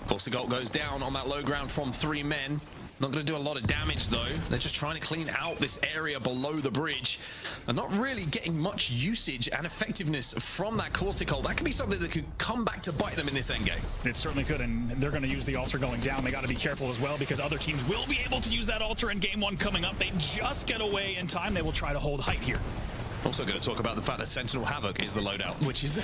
Force Gold goes down on that low ground from 3 men. Not going to do a lot of damage though. They're just trying to clean out this area below the bridge and not really getting much usage and effectiveness from that caustic hole. That could be something that could come back to bite them in this endgame. It certainly could, and they're going to use the altar going down. They got to be careful as well because other teams will be able to use that altar in game 1 coming up. They just get away in time. They will try to hold height here. Also going to talk about the fact that Sentinel Havoc is the loadout, which is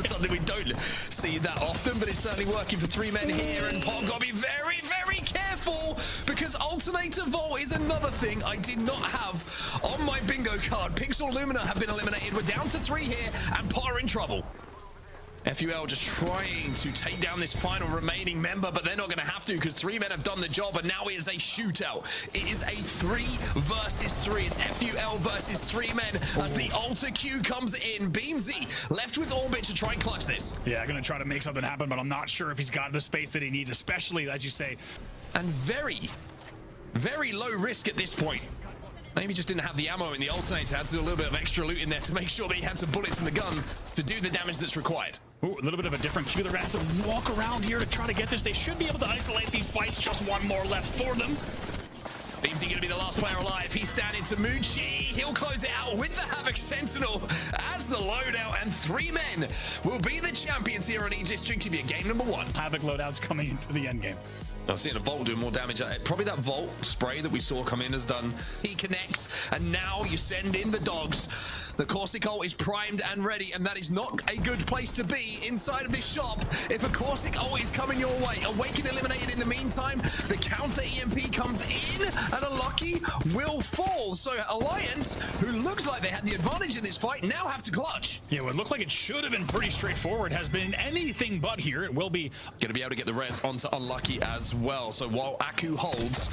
something we don't see that often, but it's certainly working for 3 men here, and Pop got to be very, very careful because Alternator Vault is another thing I did not have on my bingo card. Pixel Lumina have been eliminated. We're down to 3 here, and Pot are in trouble. FUL just trying to take down this final remaining member, but they're not going to have to because 3 men have done the job, and now it is a shootout. It is a 3 versus 3. It's FUL versus 3 men as the altar queue comes in. Beamsy left with Orbit to try and clutch this. Yeah, going to try to make something happen, but I'm not sure if he's got the space that he needs, especially, as you say. And very, very low risk at this point. Maybe just didn't have the ammo in the alternator. Had to do a little bit of extra loot in there to make sure that he had some bullets in the gun to do the damage that's required. Ooh, a little bit of a different cue. They're going to have to walk around here to try to get this. They should be able to isolate these fights. Just 1 more left for them. Beamsy going to be the last player alive. He's standing to Muchi. He'll close it out with the Havoc Sentinel as the loadout, and 3 men will be the champions here on E-District to be game number 1. Havoc loadouts coming into the endgame. I've seen a Volt doing more damage. Probably that Volt spray that we saw come in has done. He connects, and now you send in the dogs. The Caustic ult is primed and ready, and that is not a good place to be inside of this shop. If a Caustic ult is coming your way, Awaken eliminated in the meantime. The counter EMP comes in, and Unlucky will fall. So Alliance, who looks like they had the advantage in this fight, now have to clutch. Yeah, what looked like it should have been pretty straightforward has been anything but here. It will be going to be able to get the res onto Unlucky as well. So while Akku holds,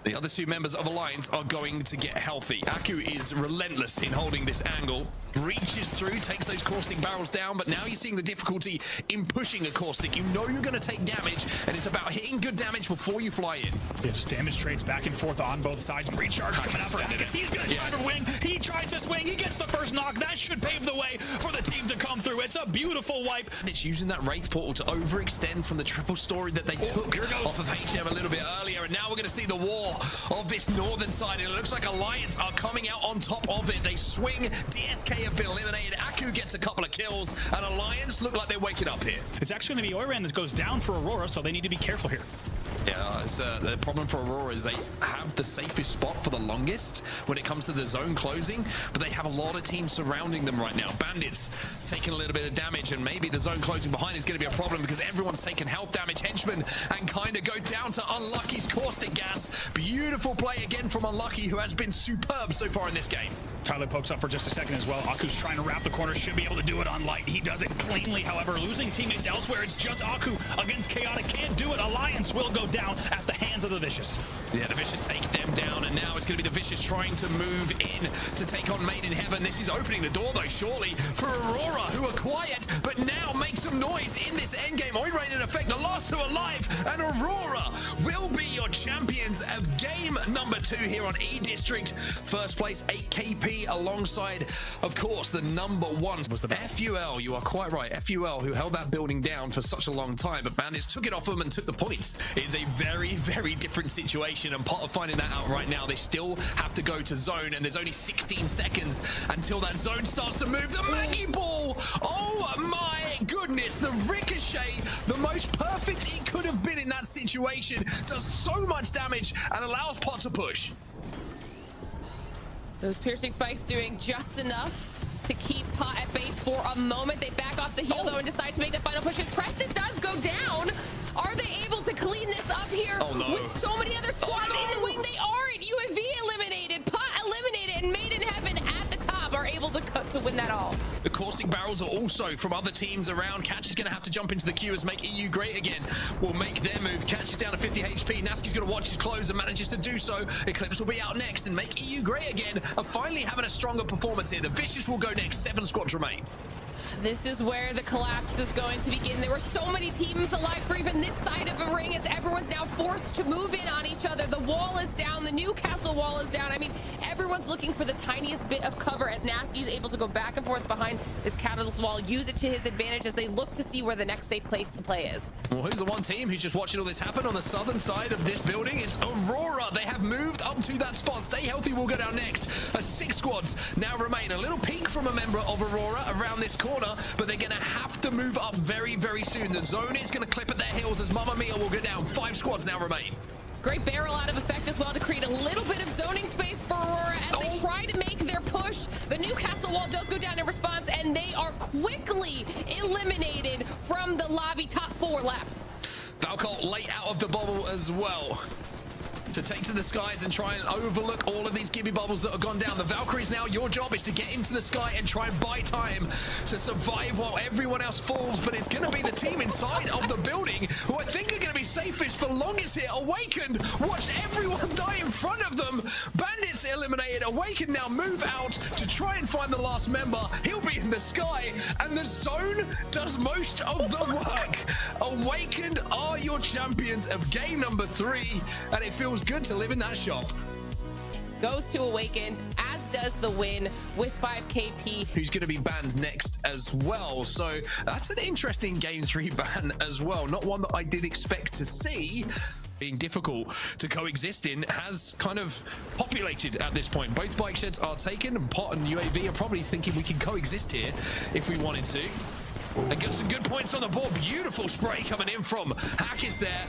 the other 2 members of Alliance are going to get healthy. Akku is relentless in holding this angle. Breaches through, takes those caustic barrels down, but now you're seeing the difficulty in pushing a caustic. You know you're going to take damage, and it's about hitting good damage before you fly in. Yeah, just damage trades back and forth on both sides. Recharge coming out for ALGS. He's going to try to wing. He tries to swing. He gets the first knock. That should pave the way for the team to come through. It's a beautiful wipe. And it's using that Wraith portal to overextend from the triple story that they took off of HM a little bit earlier, and now we're going to see the war of this northern side, and it looks like Alliance are coming out on top of it. They swing. DSK have been eliminated. Akku gets a couple of kills, and Alliance look like they're waking up here. It's actually going to be Oiran that goes down for Aurora, so they need to be careful here. Yeah, the problem for Aurora is they have the safest spot for the longest when it comes to the zone closing, but they have a lot of teams surrounding them right now. Bandits taking a little bit of damage, and maybe the zone closing behind is going to be a problem because everyone's taking health damage. Henchmen and kind of go down to Unlucky's caustic gas. Beautiful play again from Unlucky, who has been superb so far in this game. Tyler pokes up for just a second as well. Akku's trying to wrap the corner, should be able to do it on light. He does it cleanly, however, losing teammates elsewhere. It's just Akku against Chaotic. Can't do it. Alliance will go down at the hands of the Vicious. Yeah, the Vicious take them down, and now it's going to be the Vicious trying to move in to take on Made in Heaven. This is opening the door, though, surely, for Aurora, who are quiet, but now make some noise in this endgame. Oiran in effect, the last 2 alive, and Aurora will be your champions of game number 2 here on E-District. First place, 8KP, alongside, of course, the number 1. FUL, you are quite right. FUL, who held that building down for such a long time, but Bandits took it off them and took the points. It's a very, very different situation, and part of finding that out right now, they still have to go to zone, and there's only 16 seconds until that zone starts to move. The Maggie Ball! Oh my goodness, the ricochet, the most perfect it could have been in that situation, does so much damage and allows Pot to push. Those piercing spikes doing just enough to keep Pot at bay for a moment. They back off the heal though and decide to make the final push. Preston does go down. Are they able to clean this up here with so many other squads in the wing? They aren't. UAV eliminated, Pot eliminated, and Made in Heaven at the top are able to win that all. The caustic barrels are also from other teams around. Catch is going to have to jump into the queue as Make EU Great Again will make their move. Catch is down to 50 HP. Naski's going to watch his close and manages to do so. Eclipse will be out next, and Make EU Great Again are finally having a stronger performance here. The Vicious will go next. 7 squads remain. This is where the collapse is going to begin. There were so many teams alive for even this side of the ring as everyone's now forced to move in on each other. The wall is down, the Newcastle wall is down. I mean, everyone's looking for the tiniest bit of cover as Nasky's able to go back and forth behind this Catalyst wall, use it to his advantage as they look to see where the next safe place to play is. Well, who's the one team who's just watching all this happen on the southern side of this building? It's Aurora. They have moved up to that spot. Stay Healthy will go down next. 6 squads now remain. A little peek from a member of Aurora around this corner, but they're going to have to move up very, very soon. The zone is going to clip at their heels as Mamma Mia will go down. 5 squads now remain. Great barrel out of effect as well to create a little bit of zoning space for Aurora as they try to make their push. The Newcastle wall does go down in response, and they are quickly eliminated from the lobby. Top 4 left. Valcolt late out of the bubble as well, to take to the skies and try and overlook all of these Gibby bubbles that have gone down. The Valkyries now, your job is to get into the sky and try and buy time to survive while everyone else falls, but it's going to be the team inside of the building who I think are going to be safest for longest here. Awakened, watch everyone die in front of them. Bandits eliminated. Awakened now move out to try and find the last member. He'll be in the sky, and the zone does most of the work. Awakened are your champions of game number 3, and it feels good to live in that shop. Goes to Awakened, as does the win with 5 KP. Who's going to be banned next as well. So that's an interesting game 3 ban as well. Not one that I did expect to see. Being difficult to coexist in has kind of populated at this point. Both bike sheds are taken, and Pot and UAV are probably thinking we can coexist here if we wanted to. And get some good points on the board. Beautiful spray coming in from Hack is there.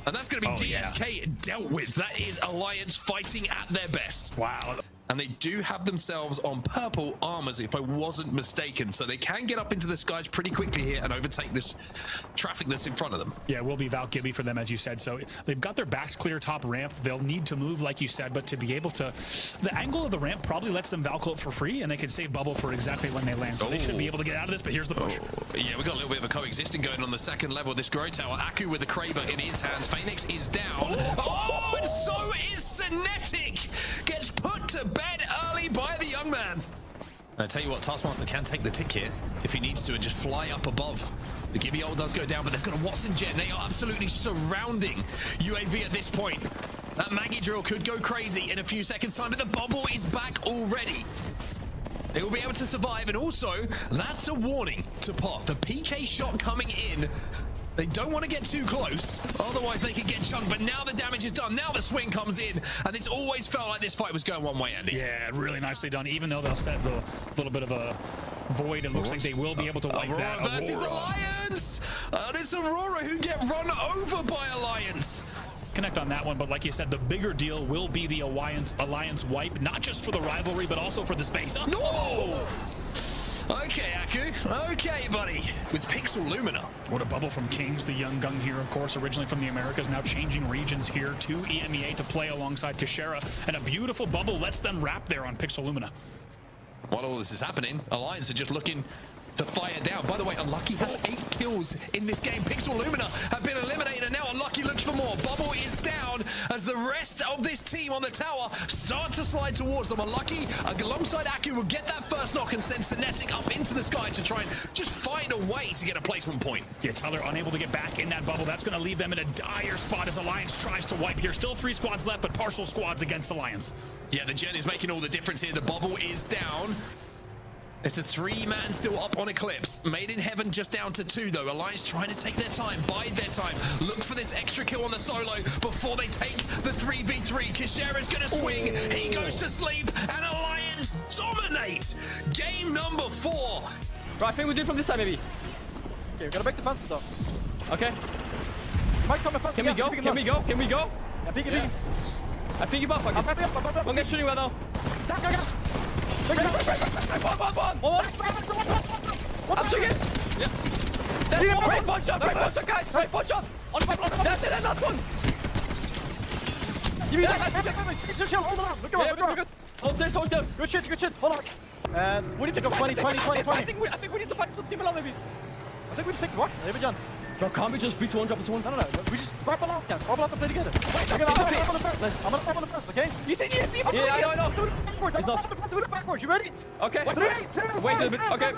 And that's going to be DSK dealt with. That is Alliance fighting at their best. Wow. And they do have themselves on purple armors, if I wasn't mistaken. So they can get up into the skies pretty quickly here and overtake this traffic that's in front of them. Yeah, it will be Val Gibby for them, as you said. So they've got their backs clear top ramp. They'll need to move, like you said, but to be able to... The angle of the ramp probably lets them Valcolt for free, and they can save bubble for exactly when they land. So they should be able to get out of this, but here's the push. Yeah, we got a little bit of a coexisting going on the second level of this Grow Tower. Akku with the Kraber in his hands. Phoenix is down. Oh, and so is Cinetic. Gets put to bed early by the young man. I tell you what, Taskmaster can take the ticket if he needs to and just fly up above. The Gibby ult does go down, but they've got a Watson jet. They are absolutely surrounding UAV at this point. That Maggie drill could go crazy in a few seconds' time, but the bubble is back already. They will be able to survive, and also, that's a warning to Pot. The PK shot coming in. They don't want to get too close, otherwise they could get chunked, but now the damage is done. Now the swing comes in, and it's always felt like this fight was going one way, Andy. Yeah, really nicely done. Even though they'll set the little bit of a void, it looks like they will be able to wipe that. Aurora versus Alliance! And it's Aurora who get run over by Alliance. Connect on that one, but like you said, the bigger deal will be the Alliance wipe, not just for the rivalry, but also for the space. Oh, no! Okay, Akku. Okay, buddy. With Pixel Lumina. What a bubble from Kings, the young gung here, of course, originally from the Americas, now changing regions here to EMEA to play alongside Kashera. And a beautiful bubble lets them wrap there on Pixel Lumina. While all this is happening, Alliance are just looking to fire down. By the way, Unlucky has 8 kills in this game. Pixel Lumina have been eliminated, and now Unlucky looks for more. Bubble is down as the rest of this team on the tower start to slide towards them. Unlucky, alongside Akku, will get that first knock and send Cinetic up into the sky to try and just find a way to get a placement point. Yeah, Tyler unable to get back in that bubble. That's going to leave them in a dire spot as Alliance tries to wipe here. Still 3 squads left, but partial squads against Alliance. Yeah, the gen is making all the difference here. The bubble is down. It's a 3-man still up on Eclipse. Made in Heaven just down to 2, though. Alliance trying to take their time, bide their time. Look for this extra kill on the solo before they take the 3v3. Kishera's gonna swing. He goes to sleep, and Alliance dominate. Game number 4. Right, I think we do it from this side, maybe. Okay, we gotta break the fence though. Okay. You might come in front. Can we go? Can we go? Can we go? Yeah, peek it. I think you buff, I guess. I'm gonna shoot you right now. One. I'm shooting. Yeah. That's one. Break one shot, guys. Break one shot. That's it, last one. Chill. Hold on. Hold stairs. Good shit. Hold on. And we need to go 20. I think we need to find some team along, maybe. I think we just take the rush. Maybe John. Bro, can't we just 3-2-1 drop this one? No. We just grab along. Yeah, grab along and play together. Wait, I'm on the first. I'm on the first, okay? You see? Yeah, I know. He's not. Do it backwards. You ready? Okay. 3, 2, wait a little bit. Okay.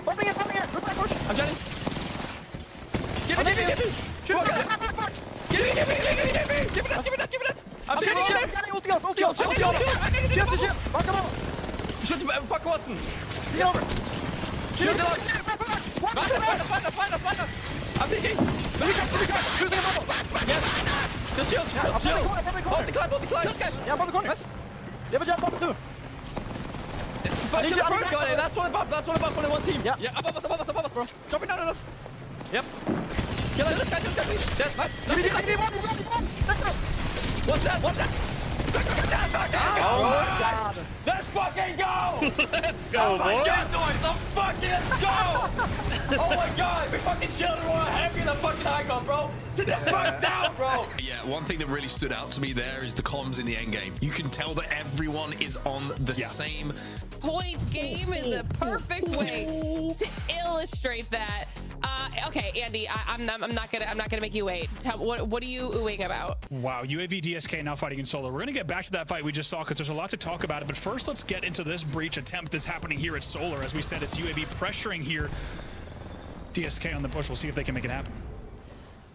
Pumping it. Good backwards. I'm jetting. Give me. Give it that! I'm getting ult gas! Shield! Back him up! Shoot, fuck Watson! Get over! Shield it out! Find us! I'm thinking! Shoot the bubble! Yes! Just shield! Hold the climb! Yeah, bomb the corner! You have a jump bomb too! That's one above, only one team! Yeah, above us, bro! Jumping down on us! Yep! Kill this guy, please! Yes, nice! What's that? Oh my god! Let's fucking go! Let's go, boys! Let's go! Oh my god! We fucking shielded one heavy in the fucking high ground, bro! Sit the fuck down, bro! Yeah, one thing that really stood out to me there is the comms in the end game. You can tell that everyone is on the same point. Game is a perfect way to illustrate that. Okay, Andy, I'm not gonna make you wait. What are you oohing about? Wow, UAV DSK now fighting in solo. We're gonna get back to that fight we just saw because there's a lot to talk about it. But first, let's get into this breach attempt that's happening here at Solar. As we said, it's UAV pressuring here. DSK on the push. We'll see if they can make it happen.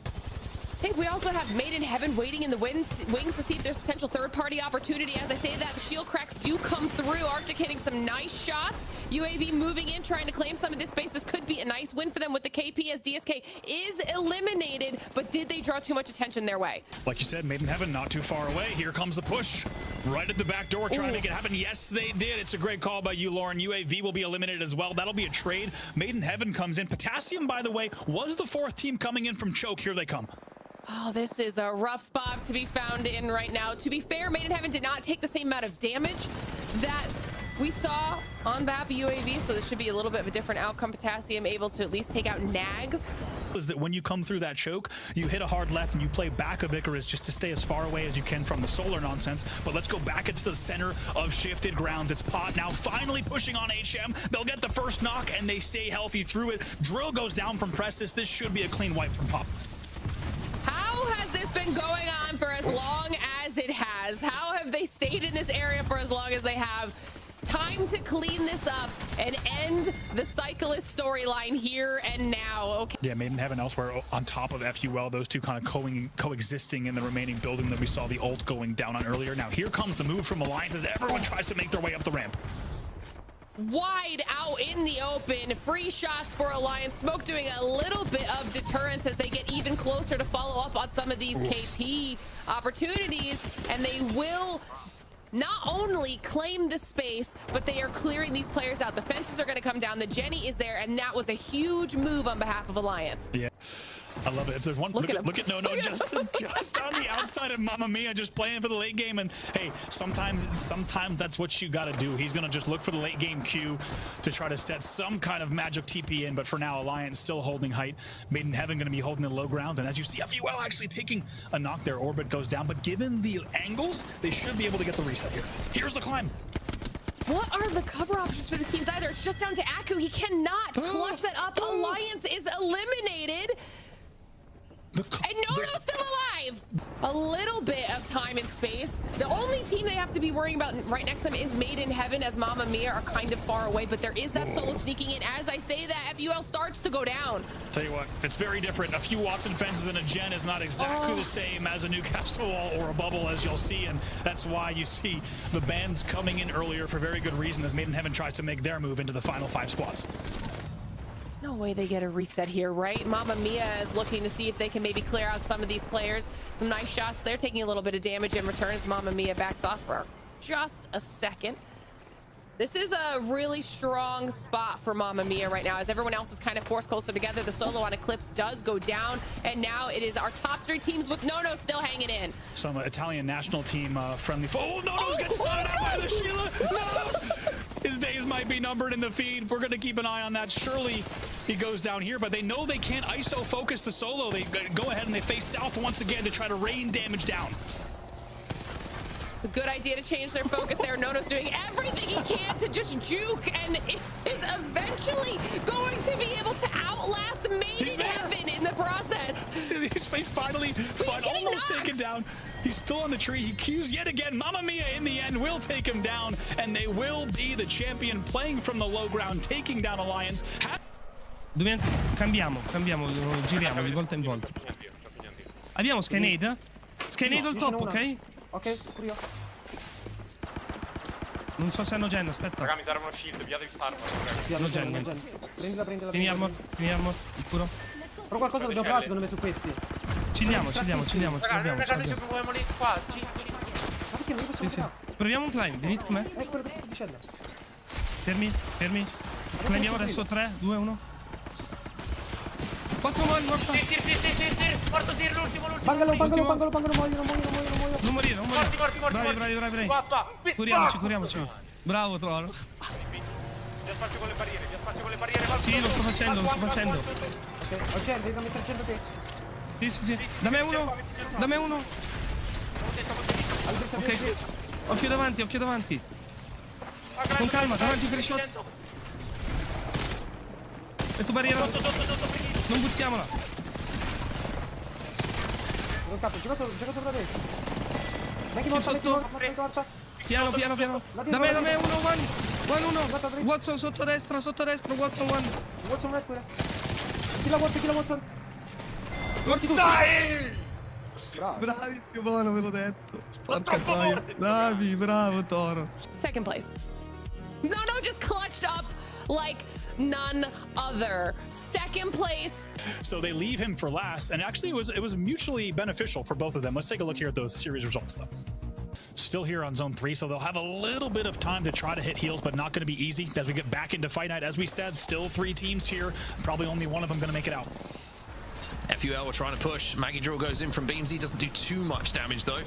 I think we also have Made in Heaven waiting in the wings to see if there's potential third-party opportunity. As I say that, the shield cracks do come through. Arctic hitting some nice shots. UAV moving in, trying to claim some of this space. This could be a nice win for them with the KP as DSK is eliminated. But did they draw too much attention their way? Like you said, Made in Heaven not too far away. Here comes the push. Right at the back door, trying to make it happen. Yes, they did. It's a great call by you, Lauren. UAV will be eliminated as well. That'll be a trade. Made in Heaven comes in. Potassium, by the way, was the fourth team coming in from Choke. Here they come. Oh, this is a rough spot to be found in right now. To be fair, Made in Heaven did not take the same amount of damage that we saw on behalf of UAV, so this should be a little bit of a different outcome. Potassium able to at least take out Nags. Is that when you come through that choke, you hit a hard left and you play back of Icarus just to stay as far away as you can from the Solar nonsense. But let's go back into the center of shifted ground. It's Pot now finally pushing on HM. They'll get the first knock and they stay healthy through it. Drill goes down from Prestis. This should be a clean wipe from Pop. How has this been going on for as long as it has? How have they stayed in this area for as long as they have? Time to clean this up and end the Cyclist storyline here and now. Okay. Yeah, Made in Heaven elsewhere on top of FUL, those two kind of coexisting in the remaining building that we saw the ult going down on earlier. Now here comes the move from Alliance as everyone tries to make their way up the ramp. Wide out in the open, free shots for Alliance. Smoke doing a little bit of deterrence as they get even closer to follow up on some of these KP opportunities, and they will not only claim the space, but they are clearing these players out. The fences are going to come down. The Jenny is there, and that was a huge move on behalf of Alliance. Yeah. I love it. If there's one, look at no, just on the outside of Mamma Mia, just playing for the late game. And hey, sometimes that's what you got to do. He's gonna just look for the late game Q to try to set some kind of magic TP in. But for now, Alliance still holding height. Made in Heaven gonna be holding the low ground. And as you see, FUL actually taking a knock. Their orbit goes down, but given the angles, they should be able to get the reset here. Here's the climb. What are the cover options for these teams either? It's just down to Akku. He cannot clutch that up. Alliance is eliminated. And Nono's still alive! A little bit of time and space. The only team they have to be worrying about right next to them is Made in Heaven, as Mamma Mia are kind of far away, but there is that solo sneaking in. As I say that, FUL starts to go down. Tell you what, it's very different. A few Watson fences and a Gen is not exactly the same as a Newcastle wall or a bubble, as you'll see, and that's why you see the bands coming in earlier for very good reason as Made in Heaven tries to make their move into the final 5 squads. No way they get a reset here, right? Mamma Mia is looking to see if they can maybe clear out some of these players. Some nice shots. They're taking a little bit of damage in return as Mamma Mia backs off for just a second. This is a really strong spot for Mamma Mia right now as everyone else is kind of forced closer together. The solo on Eclipse does go down, and now it is our top 3 teams with Nono still hanging in. Some Italian national team friendly. Oh, Nono's gets spotted out by the Sheila. No! His days might be numbered in the feed. We're going to keep an eye on that. Surely he goes down here, but they know they can't ISO focus the solo. They go ahead and they face south once again to try to rain damage down. A good idea to change their focus there. Nono's doing everything he can to just juke and is eventually going to be able to outlast Made in Heaven in the process. He's finally almost taken down. He's still on the tree. He cues yet again. Mamma Mia in the end will take him down, and they will be the champion playing from the low ground, taking down Alliance. Cambiamo, giriamo di volta in volta. Abbiamo Skynade. Skynade al top, ok? Ok, pure io. Non so se hanno gen, aspetta. Raga, mi serve uno shield, via devi stare. Hanno gen. Prendila. Tieni armor, sicuro. Però qualcosa dobbiamo provare secondo me su questi. Chidiamo. Raga, non che muoviamo lì qua. Ma perché non possiamo fare? Proviamo un climb, venite con me. È quello che ti sto dicendo. Fermi. Climbiamo adesso 3, 2, 1. 4 muori, morto. Sì. Morto Tir, l'ultimo. Bangalo, muoio. Non morire. Morti. Bravi. Qua. Curiamoci. Bravo, Troll. Via spazio con le barriere. Sì, lo sto facendo. Ok, ok, devi mettere 100 te. Sì. Dammi uno. Ok. Occhio davanti. Con calma, davanti per il shot. E tu barriera. Non buttiamola. Gioca sopra te. Chi sotto? Piano. Da me, uno. Watson sotto destra, Watson 1. Watson red pure. Killa Watson. Dai! Bravi, più buono, ve l'ho detto. Porca troia. Bravi, bravo Toro. Second place. No, just clutched up like none other. Second place. So they leave him for last, and actually it was mutually beneficial for both of them. Let's take a look here at those series results, though. Still here on zone 3, so they'll have a little bit of time to try to hit heals, but not going to be easy as we get back into fight night. As we said, still 3 teams here. Probably only one of them going to make it out. FUL were trying to push. Maggie Drill goes in from Beamsy. Doesn't do too much damage, though.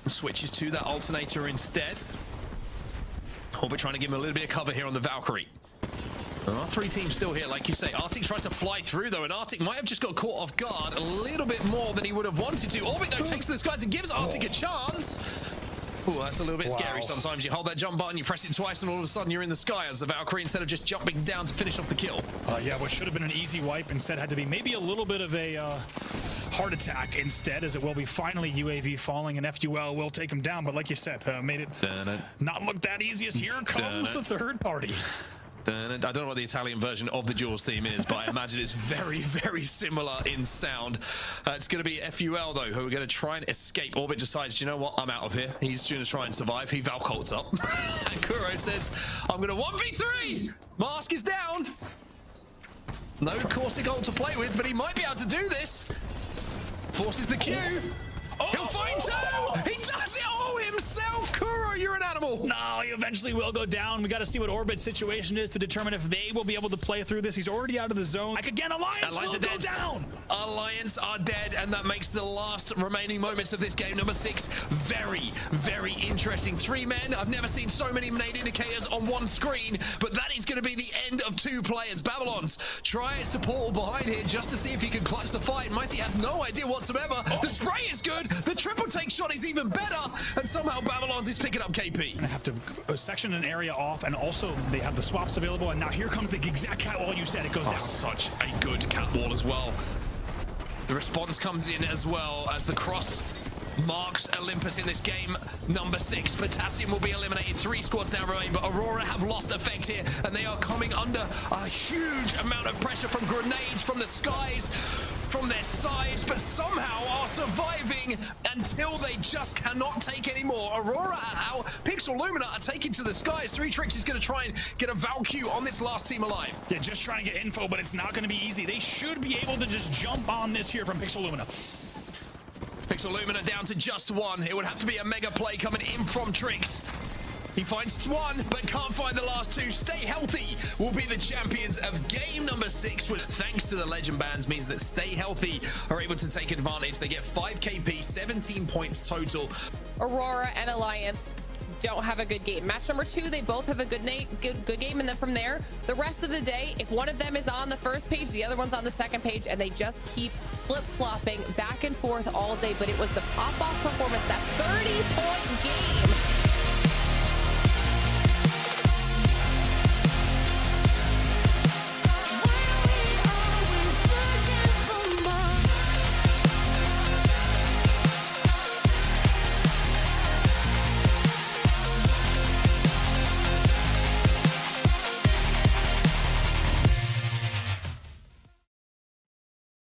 Switches to that alternator instead. Orbit trying to give him a little bit of cover here on the Valkyrie. There are 3 teams still here, like you say. Arctic tries to fly through, though, and Arctic might have just got caught off guard a little bit more than he would have wanted to. Orbit, though, takes to the skies and gives Arctic a chance. Ooh, that's a little bit scary sometimes. You hold that jump button, you press it twice, and all of a sudden you're in the sky as the Valkyrie instead of just jumping down to finish off the kill. Yeah, what should have been an easy wipe instead had to be maybe a little bit of a heart attack instead, as it will be finally UAV falling, and FUL will take him down. But like you said, made it not look that easy as here comes the third party. I don't know what the Italian version of the Jaws theme is, but I imagine it's very, very similar in sound. It's going to be FUL, though, who are going to try and escape. Orbit decides, you know what, I'm out of here. He's going to try and survive. He Valcolts up. And Kuro says, I'm going to 1v3. Mask is down. No caustic ult to play with, but he might be able to do this. Forces the Q. He'll find 2. He does it all himself. Kuro, you're an animal. No, he eventually will go down. We got to see what Orbit's situation is to determine if they will be able to play through this. He's already out of the zone. Like again, Alliance will go down. Alliance are dead, and that makes the last remaining moments of this game, number 6, very, very interesting. 3 men. I've never seen so many nade indicators on one screen, but that is going to be the end of 2 players. Babylons tries to portal behind here just to see if he can clutch the fight. Micey has no idea whatsoever. The spray is good. The triple take shot is even better, and somehow Babylons is picking up KP. They have to section an area off, and also they have the swaps available, and now here comes the exact catwall you said. It goes down. Such a good catwall as well. The response comes in as well as the cross marks Olympus in this game, number 6. Potassium will be eliminated. 3 squads now remain, but Aurora have lost effect here, and they are coming under a huge amount of pressure from grenades from the skies, from their sides, but somehow are surviving until they just cannot take any more. Aurora are out. Pixel Lumina are taking to the skies. 3 Tricks is going to try and get a Valkyrie on this last team alive. Yeah, just trying to get info, but it's not going to be easy. They should be able to just jump on this here from Pixel Lumina. Pixel Lumina down to just 1. It would have to be a mega play coming in from Tricks. He finds 1, but can't find the last 2. Stay Healthy will be the champions of game number 6, which, thanks to the legend bans, means that Stay Healthy are able to take advantage. They get 5 KP, 17 points total. Aurora and Alliance don't have a good game. Match number 2, they both have a good game, and then from there, the rest of the day, if one of them is on the first page, the other one's on the second page, and they just keep flip-flopping back and forth all day. But it was the pop-off performance, that 30-point game